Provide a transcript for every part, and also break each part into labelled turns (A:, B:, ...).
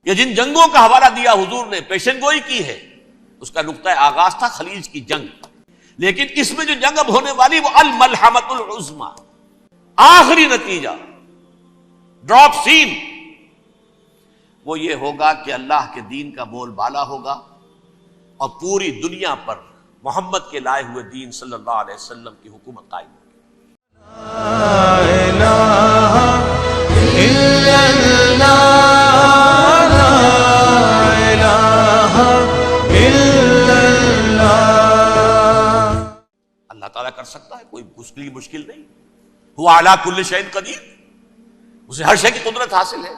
A: یہ جن جنگوں کا حوالہ دیا حضور نے، پیشن گوئی کی ہے، اس کا نقطہ آغاز تھا خلیج کی جنگ، لیکن اس میں جو جنگ اب ہونے والی وہ الملحمۃ العظمی، آخری نتیجہ، ڈراپ سین، وہ یہ ہوگا کہ اللہ کے دین کا بول بالا ہوگا اور پوری دنیا پر محمد کے لائے ہوئے دین صلی اللہ علیہ وسلم کی حکومت قائم ہوگی۔
B: لا الہ الا اللہ، لا الہ الا اللہ۔
A: اللہ تعالیٰ کر سکتا ہے، کوئی مشکل نہیں، ہوا علی کل شیء قدیر، اسے ہر شے کی قدرت حاصل ہے۔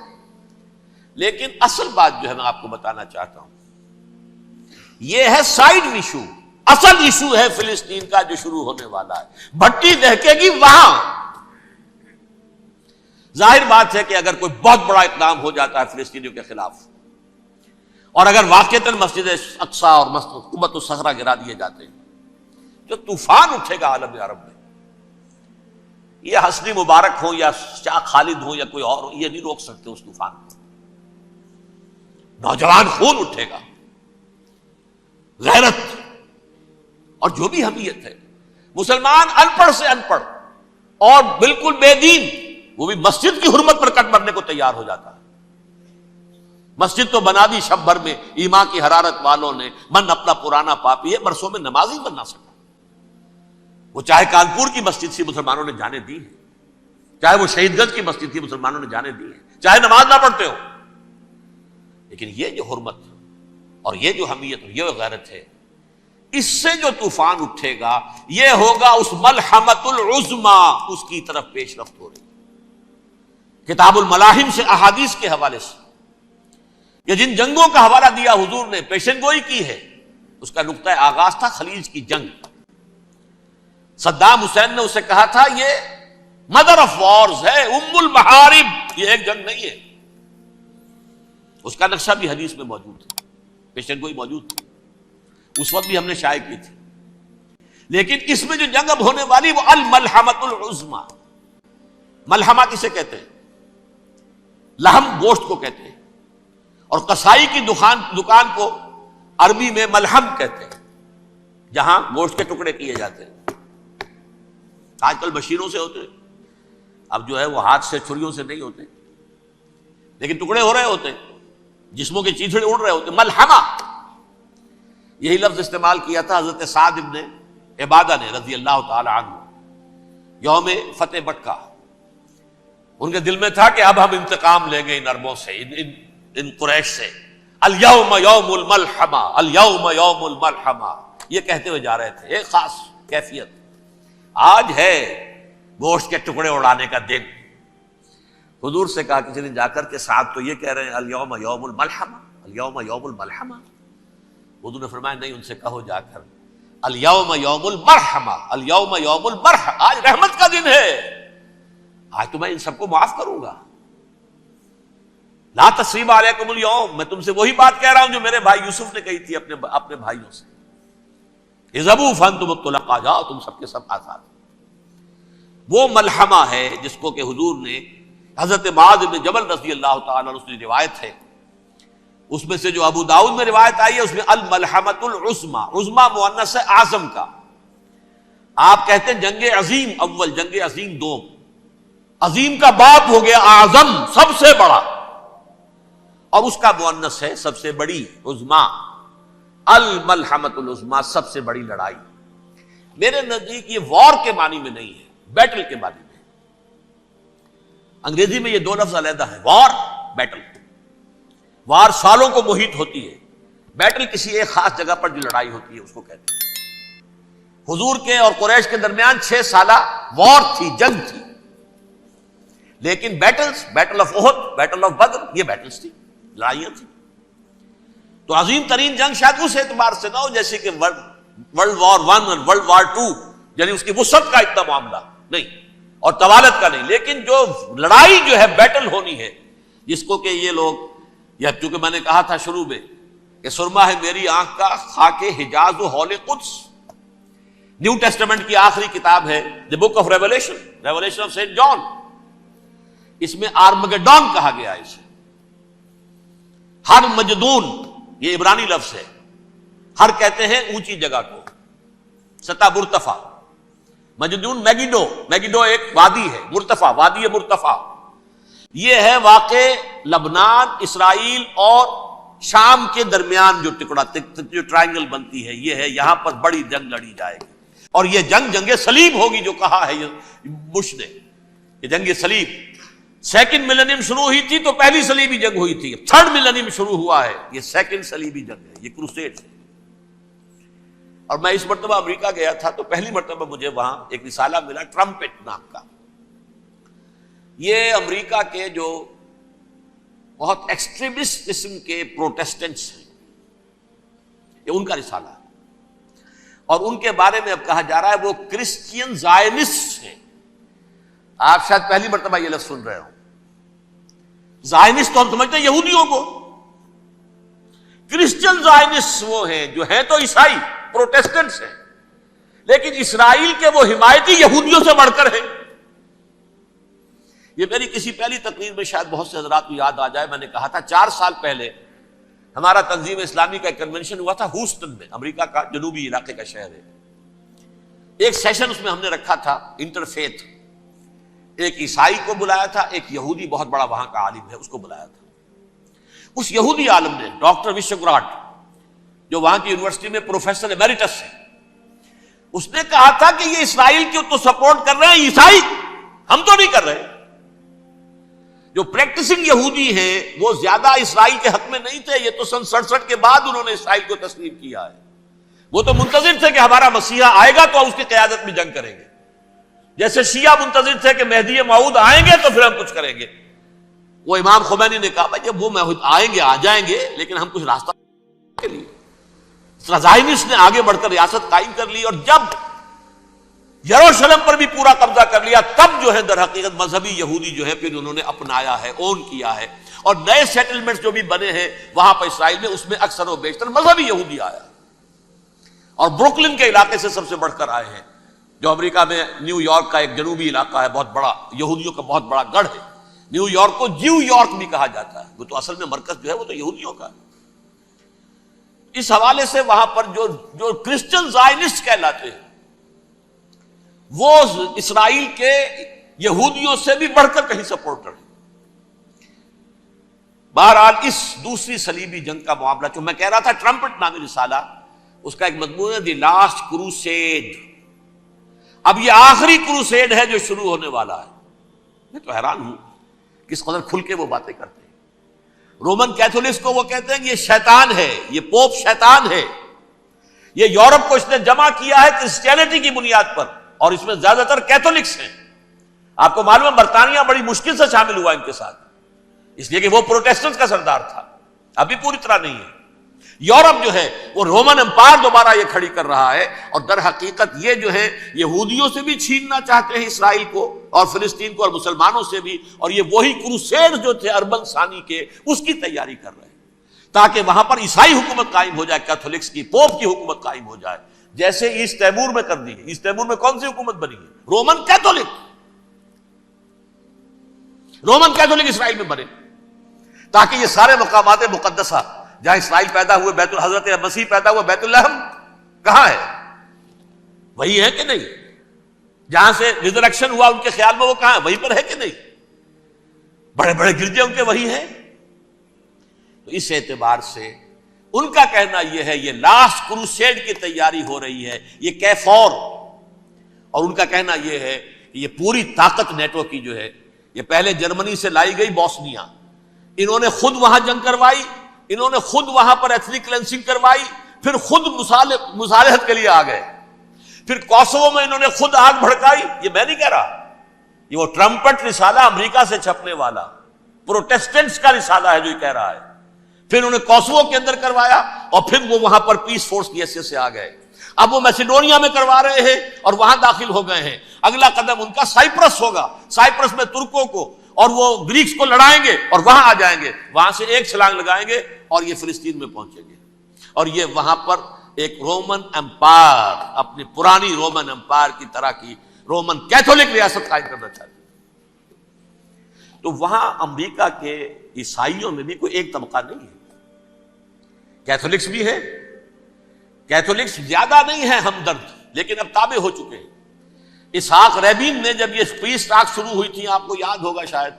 A: لیکن اصل بات جو ہے میں آپ کو بتانا چاہتا ہوں، یہ ہے سائیڈ ایشو، اصل ایشو ہے فلسطین کا جو شروع ہونے والا ہے، بھٹی دہکے گی وہاں۔ ظاہر بات ہے کہ اگر کوئی بہت بڑا اقدام ہو جاتا ہے فلسطینیوں کے خلاف، اور اگر واقعتاً مسجد اقصیٰ اور قبۃ الصخرہ گرا دیے جاتے ہیں، جو طوفان اٹھے گا عالم عرب میں، یہ حسنی مبارک ہو یا شاہ خالد ہو یا کوئی اور ہو، یہ نہیں روک سکتے اس طوفان کو۔ نوجوان خون اٹھے گا، غیرت اور جو بھی حمیت ہے، مسلمان ان پڑھ سے ان پڑھ اور بالکل بے دین، وہ بھی مسجد کی حرمت پر کٹ مرنے کو تیار ہو جاتا ہے۔ مسجد تو بنا دی شب بھر میں، ایمان کی حرارت والوں نے، من اپنا پرانا پاپی ہے، برسوں میں نماز ہی بن نہ سکا۔ وہ چاہے کانپور کی مسجد تھی، مسلمانوں نے جانے دی ہے، چاہے وہ شہید گنج کی مسجد تھی، مسلمانوں نے جانے دی ہے، چاہے نماز نہ پڑھتے ہو، لیکن یہ جو حرمت اور یہ جو حمیت اور یہ غیرت ہے، اس سے جو طوفان اٹھے گا، یہ ہوگا اس ملحمۃ العظمی، اس کی طرف پیش رفت ہو رہی ہے۔ کتاب الملاحم سے احادیث کے حوالے سے یہ جن جنگوں کا حوالہ دیا حضور نے، پیشن گوئی کی ہے، اس کا نقطہ آغاز تھا خلیج کی جنگ۔ صدام حسین نے اسے کہا تھا یہ مدر آف وارز ہے، ام المحارب، یہ ایک جنگ نہیں ہے۔ اس کا نقشہ بھی حدیث میں موجود ہے، پیشن گوئی موجود تھی، اس وقت بھی ہم نے شائع کی تھی۔ لیکن اس میں جو جنگ اب ہونے والی وہ الملحمۃ العظمی۔ ملحمہ کسے کہتے ہیں؟ لحم، گوشت کو کہتے ہیں، اور قصائی کی دکان کو عربی میں ملحم کہتے ہیں، جہاں گوشت کے ٹکڑے کیے جاتے ہیں۔ آج کل مشینوں سے ہوتے ہیں، اب جو ہے وہ ہاتھ سے چھریوں سے نہیں ہوتے، لیکن ٹکڑے ہو رہے ہوتے ہیں، جسموں کے چیتھڑے اڑ رہے ہوتے ہیں۔ ملحمہ، یہی لفظ استعمال کیا تھا حضرت سعد ابن عبادہ نے رضی اللہ تعالی عنہ یوم فتح مکہ۔ ان کے دل میں تھا کہ اب ہم انتقام لیں گے ان عربوں سے، ان قریش سے۔ الیوم یوم الملحمہ، الیوم یوم الملحمہ، یہ کہتے ہوئے جا رہے تھے، ایک خاص کیفیت، آج ہے گوشت کے ٹکڑے اڑانے کا دن۔ حضور سے کہا کسی نے جا کر کے ساتھ تو یہ کہہ رہے ہیں الیوم یوم الملحمہ، الیوم یوم الملحمہ۔ حضور نے فرمایا نہیں، ان سے کہو جا کر الیوم یوم المرحمہ، الیوم یوم المرحمہ، آج رحمت کا دن ہے، آج تو میں ان سب کو معاف کروں گا۔ لا تثریب علیکم اليوم، میں تم سے وہی بات کہہ رہا ہوں جو میرے بھائی یوسف نے کہی تھی اپنے بھائیوں سے، اذهبوا فانتم الطلقاء، جاؤ تم سب کے سب آزاد۔ وہ ملحمہ ہے جس کو کہ حضور نے حضرت معاذ بن جبل رضی اللہ تعالیٰ عنہ سے روایت ہے، اس میں سے جو ابو داؤد میں روایت آئی ہے، اس میں الملحمۃ العظمی، عظمی مؤنث ہے اعظم کا۔ آپ کہتے ہیں جنگ عظیم اول، جنگ عظیم دوم، عظیم کا باپ ہو گیا اعظم، سب سے بڑا، اور اس کا مؤنث ہے سب سے بڑی، عظمی، الملحمۃ العظمی، سب سے بڑی لڑائی۔ میرے نزدیک یہ وار کے معنی میں نہیں ہے، بیٹل کے معنی میں۔ انگریزی میں یہ دو لفظ علیحدہ ہیں، وار، بیٹل۔ وار سالوں کو محیط ہوتی ہے، بیٹل کسی ایک خاص جگہ پر جو لڑائی ہوتی ہے اس کو کہتے ہیں۔ حضور کے اور قریش کے درمیان 6 سالہ وار تھی، جنگ تھی، لیکن battles, battle of Uhud, battle of Badr, یہ بیٹلز تھی، لڑائیاں تھیں۔ تو عظیم ترین جنگ شاید اس اعتبار سے نہ ہو جیسے کہ ورلڈ وار 1 اور ورلڈ وار 2، یعنی اس کی وسعت کا اتنا معاملہ نہیں اور طوالت کا نہیں، لیکن جو لڑائی جو ہے بیٹل ہونی ہے، جس کو کہ یہ لوگ، یا چونکہ میں نے کہا تھا شروع میں کہ سرما ہے میری آنکھ کا خاک حجاز و ہول قدس، نیو ٹیسٹمنٹ کی آخری کتاب ہے the book of revelation, revelation of Saint John, اس میں آرمگیڈون کہا گیا ہے اسے۔ ہر مجدون، یہ عبرانی لفظ ہے، ہر کہتے ہیں اونچی جگہ کو، سطح مرتفع، مجدون میگیڈو، میگیڈو ایک وادی ہے، مرتفع، وادی مرتفع، یہ ہے واقع لبنان، اسرائیل اور شام کے درمیان جو ٹکڑا، جو ٹرائنگل بنتی ہے، یہ ہے، یہاں پر بڑی جنگ لڑی جائے گی، اور یہ جنگ صلیب ہوگی، جو کہا ہے یہ بش نے، یہ جنگ صلیب۔ سیکنڈ ملینیم شروع ہوئی تھی تو پہلی صلیبی جنگ ہوئی تھی، تھرڈ ملینیم شروع ہوا ہے، یہ سیکنڈ صلیبی جنگ ہے، یہ کروسیڈ ہے۔ اور میں اس مرتبہ امریکہ گیا تھا تو پہلی مرتبہ مجھے وہاں ایک رسالہ ملا ٹرمپٹ نام کا، یہ امریکہ کے جو بہت ایکسٹریمسٹ قسم کے پروٹیسٹنٹس ہیں، یہ ان کا رسالہ ہے، اور ان کے بارے میں اب کہا جا رہا ہے وہ کرسچین زائنسٹ ہیں۔ آپ شاید پہلی مرتبہ یہ لفظ سن رہے ہوں، زائنسٹ تو ہم سمجھتے ہیں یہودیوں کو، کرسچین زائنسٹ وہ ہیں جو ہیں تو عیسائی پروٹیسٹنٹس ہیں، لیکن اسرائیل کے وہ حمایتی یہودیوں سے بڑھ کر ہیں۔ یہ میری کسی پہلی تقریر میں شاید بہت سے حضرات کو یاد آ جائے، میں نے کہا تھا 4 سال پہلے ہمارا تنظیم اسلامی کا ایک کنونشن ہوا تھا ہوسٹن میں، امریکہ کا جنوبی علاقے کا شہر ہے۔ ایک سیشن اس میں ہم نے رکھا تھا انٹرفیتھ، ایک عیسائی کو بلایا تھا، ایک یہودی بہت بڑا وہاں کا عالم ہے اس کو بلایا تھا۔ اس یہودی عالم نے ڈاکٹر وشوگراٹ، جو وہاں کی یونیورسٹی میں پروفیسر ایمیریٹس ہے، اس نے کہا تھا کہ یہ اسرائیل کی تو سپورٹ کر رہے ہیں عیسائی، ہم تو نہیں کر رہے۔ جو پریکٹسنگ یہودی ہیں وہ زیادہ اسرائیل کے حق میں نہیں تھے، یہ تو سن 67 کے بعد انہوں نے اسرائیل کو تسلیم کیا ہے، وہ تو منتظر تھے کہ ہمارا مسیحا آئے گا تو اس کی قیادت میں جنگ کریں گے، جیسے شیعہ منتظر تھے کہ مہدی موعود آئیں گے تو پھر ہم کچھ کریں گے۔ وہ امام خمینی نے کہا بھائی جب وہ آئیں گے آ جائیں گے، لیکن ہم کچھ راستہ کے لیے زائنسٹ نے آگے بڑھ کر ریاست قائم کر لی، اور جب یروشلم پر بھی پورا قبضہ کر لیا تب جو ہے در حقیقت مذہبی یہودی جو ہے پھر انہوں نے اپنایا ہے، اون کیا ہے، اور نئے سیٹلمنٹس جو بھی بنے ہیں وہاں پر اسرائیل میں، اس میں اکثر و بیشتر مذہبی یہودی آیا، اور بروکلن کے علاقے سے سب سے بڑھ کر آئے ہیں، جو امریکہ میں نیو یارک کا ایک جنوبی علاقہ ہے، بہت بڑا یہودیوں کا بہت بڑا گڑھ ہے۔ نیو یارک کو جیو یارک بھی کہا جاتا ہے، وہ تو اصل میں مرکز جو ہے وہ تو یہودیوں کا ہے۔ اس حوالے سے وہاں پر جو کرسچن زائنسٹ کہلاتے ہیں وہ اسرائیل کے یہودیوں سے بھی بڑھ کر کہیں سپورٹر ہیں۔ بہرحال اس دوسری صلیبی جنگ کا معاملہ جو میں کہہ رہا تھا، ٹرمپٹ نامی رسالہ، اس کا ایک مضمون ہے دی لاسٹ کروسیڈ۔ اب یہ آخری کروسیڈ ہے جو شروع ہونے والا ہے۔ میں تو حیران ہوں کس قدر کھل کے وہ باتیں کرتے ہیں۔ رومن کیتھولکس کو وہ کہتے ہیں کہ یہ شیطان ہے، یہ پوپ شیطان ہے، یہ یورپ کو اس نے جمع کیا ہے کرسچینٹی کی بنیاد پر، اور اس میں زیادہ تر کیتھولکس ہیں۔ آپ کو معلوم ہے برطانیہ بڑی مشکل سے شامل ہوا ان کے ساتھ، اس لیے کہ وہ پروٹیسٹنٹ کا سردار تھا، ابھی پوری طرح نہیں ہے۔ یورپ جو ہے وہ رومن امپائر دوبارہ یہ کھڑی کر رہا ہے، اور در حقیقت یہ جو ہے یہودیوں سے بھی چھیننا چاہتے ہیں اسرائیل کو اور فلسطین کو، اور مسلمانوں سے بھی، اور یہ وہی کروسیڈ جو تھے اربن ثانی کے، اس کی تیاری کر رہے ہیں تاکہ وہاں پر عیسائی حکومت قائم ہو جائے، کیتھولکس کی، پوپ کی حکومت قائم ہو جائے، جیسے ایسٹ تیمور میں کر دی ہے۔ ایسٹ تیمور میں کون سی حکومت بنی ہے؟ رومن کیتھولک، رومن کیتھولک اسرائیل میں بنے، تاکہ یہ سارے مقامات مقدسہ جہاں اسرائیل پیدا ہوئے، بیت حضرت مسیح پیدا ہوا، بیت الحم کہاں ہے؟ وہی ہے کہ نہیں؟ جہاں سے ریزریکشن ہوا ان کے خیال میں وہ کہاں ہے؟ وہیں پر ہے کہ نہیں؟ بڑے بڑے گرجے ان کے وہی ہیں۔ تو اس اعتبار سے ان کا کہنا یہ ہے یہ لاسٹ کروسیڈ کی تیاری ہو رہی ہے، یہ کیفور، اور ان کا کہنا یہ ہے کہ یہ پوری طاقت نیٹو کی جو ہے، یہ پہلے جرمنی سے لائی گئی بوسنیا، انہوں نے خود وہاں جنگ کروائی، انہوں نے خود وہاں پر ایتھنک کلینسنگ کروائی، پھر خود مصالحت کے لیے آ گئے، پھر کوسوو میں انہوں نے خود آگ بھڑکائی۔ یہ میں نہیں کہہ رہا، یہ وہ ٹرمپٹ رسالہ امریکہ سے چھپنے والا پروٹیسٹنٹس کا رسالہ ہے جو یہ کہہ رہا ہے۔ پھر انہوں نے کوسوو کے اندر کروایا، اور پھر وہ وہاں پر پیس فورس کی حیثیت سے آ گئے۔ اب وہ میسیڈونیا میں کروا رہے ہیں اور وہاں داخل ہو گئے ہیں۔ اگلا قدم ان کا سائپرس ہوگا، سائپرس میں ترکوں کو اور وہ گریکس کو لڑائیں گے اور وہاں آ جائیں گے، وہاں سے ایک چھلانگ لگائیں گے اور یہ فلسطین میں پہنچیں گے، اور یہ وہاں پر ایک رومن امپائر، اپنی پرانی رومن امپائر کی طرح کی رومن کیتھولک ریاست قائم کرنا چاہتے ہیں۔ تو وہاں امریکہ کے عیسائیوں میں بھی کوئی ایک طبقہ نہیں ہے، کیتھولکس بھی ہے، کیتھولکس زیادہ نہیں ہے ہمدرد، لیکن اب تابع ہو چکے ہیں۔ اسحاق ریبین نے جب یہ پیس ٹاک شروع ہوئی تھی، آپ کو یاد ہوگا شاید،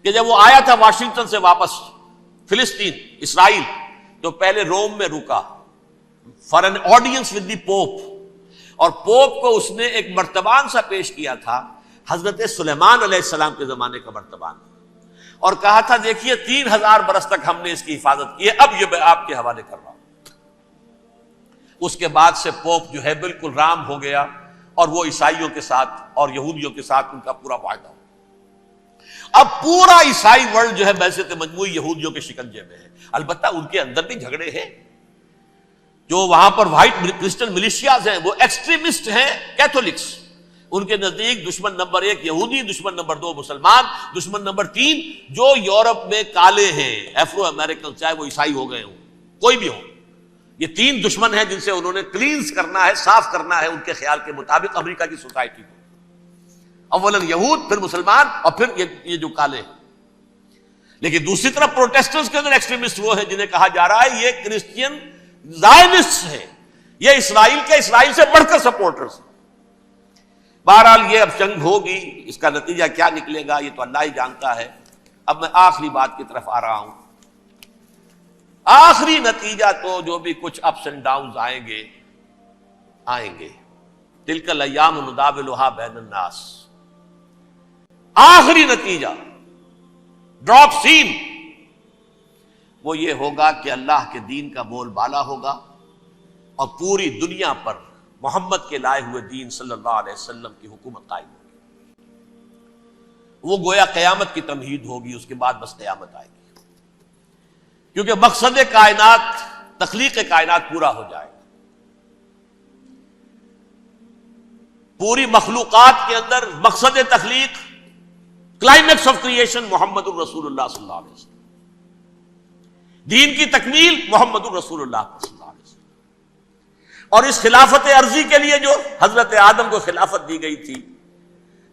A: کہ جب وہ آیا تھا واشنگٹن سے واپس فلسطین اسرائیل، تو پہلے روم میں رکا for an audience with the pope, اور پوپ کو اس نے ایک مرتبان سا پیش کیا تھا، حضرت سلیمان علیہ السلام کے زمانے کا مرتبان، اور کہا تھا دیکھیے 3000 برس تک ہم نے اس کی حفاظت کی ہے، اب یہ میں آپ کے حوالے کر رہا ہوں۔ اس کے بعد سے پوپ جو ہے بالکل رام ہو گیا، اور وہ عیسائیوں کے ساتھ اور یہودیوں کے ساتھ ان کا پورا معاہدہ ہو۔ اب پورا عیسائی ورلڈ جو ہے ویسے تو مجموعی یہودیوں کے شکنجے میں ہے، البتہ ان کے اندر بھی جھگڑے ہیں۔ جو وہاں پر وائٹ کرسچن ملیشیاز ہیں وہ ایکسٹریمسٹ ہیں کیتھولکس، ان کے نزدیک دشمن نمبر 1 یہودی، دشمن نمبر 2 مسلمان، دشمن نمبر 3 جو یورپ میں کالے ہیں، ایفرو امریکن، چاہے وہ عیسائی ہو گئے ہوں، کوئی بھی ہو، یہ 3 دشمن ہیں جن سے انہوں نے کلینز کرنا ہے، صاف کرنا ہے ان کے خیال کے مطابق امریکہ کی سوسائٹی کو، اولاً یہود، پھر مسلمان، اور پھر یہ جو کالے ہیں۔ لیکن دوسری طرف پروٹیسٹنٹس کے اندر ایکسٹریمسٹ وہ ہیں جنہیں کہا جا رہا ہے یہ کرسچین زائنسٹ ہیں، یہ اسرائیل کے اسرائیل سے بڑھ کر سپورٹرز ہیں۔ بہرحال یہ اب جنگ ہوگی، اس کا نتیجہ کیا نکلے گا یہ تو اللہ ہی جانتا ہے۔ اب میں آخری بات کی طرف آ رہا ہوں۔ آخری نتیجہ تو جو بھی کچھ اپس اینڈ ڈاؤنز آئیں گے، تلک الایام نداولھا بین الناس، آخری نتیجہ ڈراپ سین وہ یہ ہوگا کہ اللہ کے دین کا بول بالا ہوگا، اور پوری دنیا پر محمد کے لائے ہوئے دین صلی اللہ علیہ وسلم کی حکومت قائم ہوگی۔ وہ گویا قیامت کی تمہید ہوگی، اس کے بعد بس قیامت آئے گی، کیونکہ مقصد کائنات، تخلیق کائنات پورا ہو جائے گا۔ پوری مخلوقات کے اندر مقصد تخلیق، کلائمیکس آف کریشن محمد الرسول اللہ صلی اللہ علیہ وسلم، دین کی تکمیل محمد الرسول اللہ صلی اللہ علیہ وسلم۔ اور اس خلافت عرضی کے لیے جو حضرت آدم کو خلافت دی گئی تھی،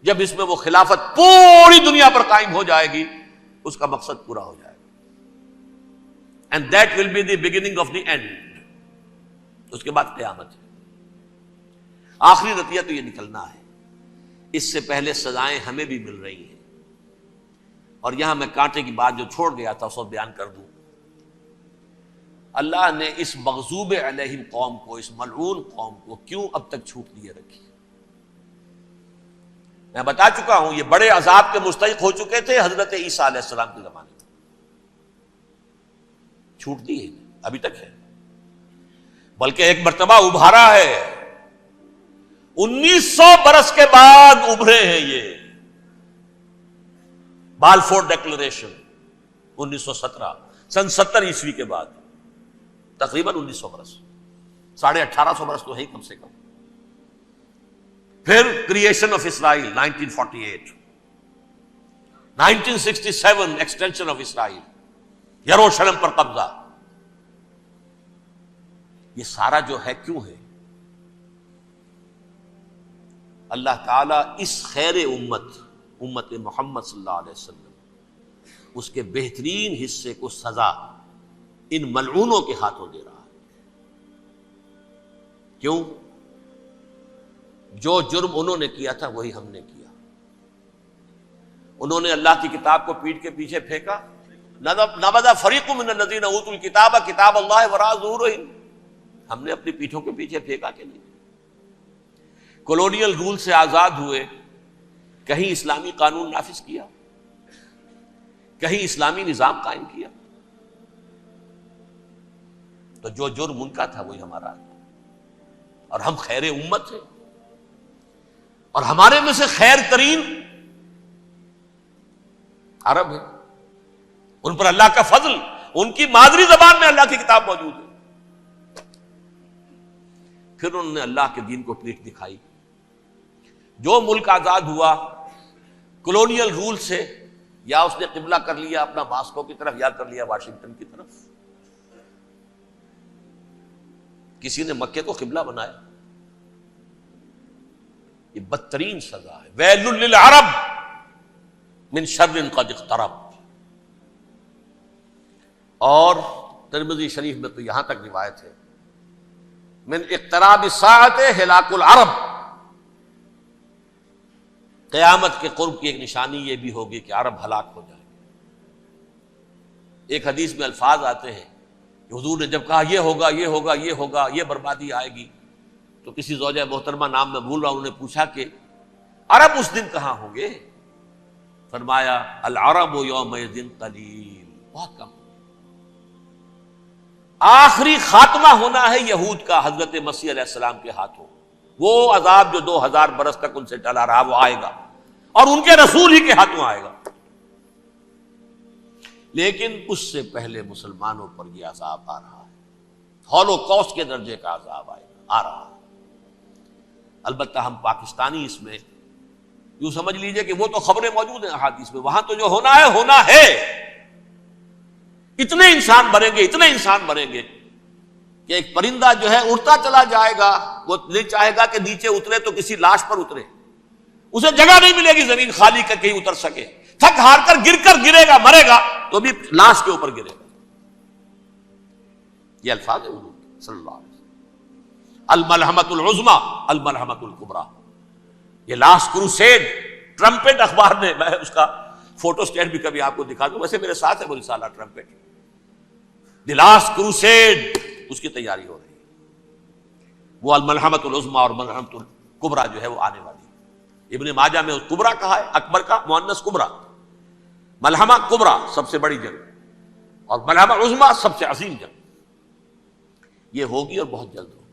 A: جب اس میں وہ خلافت پوری دنیا پر قائم ہو جائے گی، اس کا مقصد پورا ہو جائے گا، and that will be the beginning of the end, اس کے بعد قیامت ہے۔ آخری نتیجہ تو یہ نکلنا ہے۔ اس سے پہلے سزائیں ہمیں بھی مل رہی ہیں، اور یہاں میں کانٹے کی بات جو چھوڑ گیا تھا اس کو بیان کر دوں۔ اللہ نے اس مغضوب علیہم قوم کو، اس ملعون قوم کو کیوں اب تک چھوٹ دیے رکھی؟ میں بتا چکا ہوں یہ بڑے عذاب کے مستحق ہو چکے تھے حضرت عیسیٰ علیہ السلام کے زمانے میں، چھوٹ دی ہے، ابھی تک ہے، بلکہ ایک مرتبہ ابھارا ہے، 1900 برس کے بعد ابھرے ہیں یہ، بالفور ڈیکلریشن 1917، سن 70 عیسوی کے بعد، تقریباً 1900 برس، 1850 برس تو ہے کم سے کم۔ پھر creation of Israel 1948، 1967 extension of Israel, یروشلم پر قبضہ۔ یہ سارا جو ہے کیوں ہے؟ اللہ تعالیٰ اس خیر امت محمد صلی اللہ علیہ وسلم، اس کے بہترین حصے کو سزا ان ملعونوں کے ہاتھوں دے رہا ہے۔ کیوں؟ جو جرم انہوں نے کیا تھا وہی ہم نے کیا۔ انہوں نے اللہ کی کتاب کو پیٹھ کے پیچھے پھینکا، نبذ فریق من الذین اوتوا الکتاب کتاب اللہ وراء ظہورہم، ہم نے اپنی پیٹھوں کے پیچھے پھینکا کہ نہیں؟ کولونیل رول سے آزاد ہوئے، کہیں اسلامی قانون نافذ کیا، کہیں اسلامی نظام قائم کیا؟ تو جو جرم ان کا تھا وہی ہمارا ہے، اور ہم خیر امت ہیں، اور ہمارے میں سے خیر ترین عرب ہے، ان پر اللہ کا فضل، ان کی مادری زبان میں اللہ کی کتاب موجود ہے۔ پھر انہوں نے اللہ کے دین کو پیٹھ دکھائی۔ جو ملک آزاد ہوا کولونیل رول سے، یا اس نے قبلہ کر لیا اپنا ماسکو کی طرف، یا کر لیا واشنگٹن کی طرف، کسی نے مکے کو قبلہ بنایا، یہ بدترین سزا ہے۔ ویل للعرب من شر قد اقترب۔ اور ترمذی شریف میں تو یہاں تک روایت ہے من اقتراب الساعۃ ہلاک العرب، قیامت کے قرب کی ایک نشانی یہ بھی ہوگی کہ عرب ہلاک ہو جائیں گے۔ ایک حدیث میں الفاظ آتے ہیں کہ حضور نے جب کہا یہ ہوگا یہ ہوگا یہ ہوگا یہ بربادی آئے گی، تو کسی زوجہ محترمہ نام میں بھول رہا ہوں، انہوں نے پوچھا کہ عرب اس دن کہاں ہوں گے؟ فرمایا العرب یومئذ قلیل، بہت کم۔ آخری خاتمہ ہونا ہے یہود کا حضرت مسیح علیہ السلام کے ہاتھوں، وہ عذاب جو 2000 برس تک ان سے ٹلا رہا وہ آئے گا، اور ان کے رسول ہی کے ہاتھوں آئے گا۔ لیکن اس سے پہلے مسلمانوں پر یہ عذاب آ رہا ہے، ہولوکاسٹ کے درجے کا عذاب آ رہا ہے۔ البتہ ہم پاکستانی اس میں یوں سمجھ لیجئے کہ وہ تو خبریں موجود ہیں احادیث میں، وہاں تو جو ہونا ہے، اتنے انسان مریں گے، اتنے انسان مریں گے کہ ایک پرندہ جو ہے اڑتا چلا جائے گا، وہ نہیں چاہے گا کہ نیچے اترے تو کسی لاش پر اترے، اسے جگہ نہیں ملے گی زمین خالی کر کہیں اتر سکے، تھک ہار کر گرے گا، مرے گا تو بھی لاش کے اوپر گرے گا۔ یہ الفاظ ہے حضور صلی اللہ علیہ وسلم، الملحمۃ العظمی الملحمۃ الکبریٰ، یہ لاسٹ کروسیڈ، ٹرمپٹ اخبار نے، میں اس کا فوٹو سٹیٹ بھی کبھی آپ کو دکھا دوں، ویسے میرے ساتھ ہے وہ رسالہ ٹرمپٹ، دی لاسٹ کروسیڈ، اس کی تیاری ہو رہی ہے۔ وہ الملحمۃ العظمی اور ملحمۃ الکبریٰ جو ہے وہ آنے والی ہے۔ ابن ماجہ میں کبریٰ کہا ہے، اکبر کا مؤنث کبریٰ، ملحمہ کبریٰ سب سے بڑی جنگ، اور ملحمہ عظمی سب سے عظیم جنگ، یہ ہوگی اور بہت جلد ہوگی۔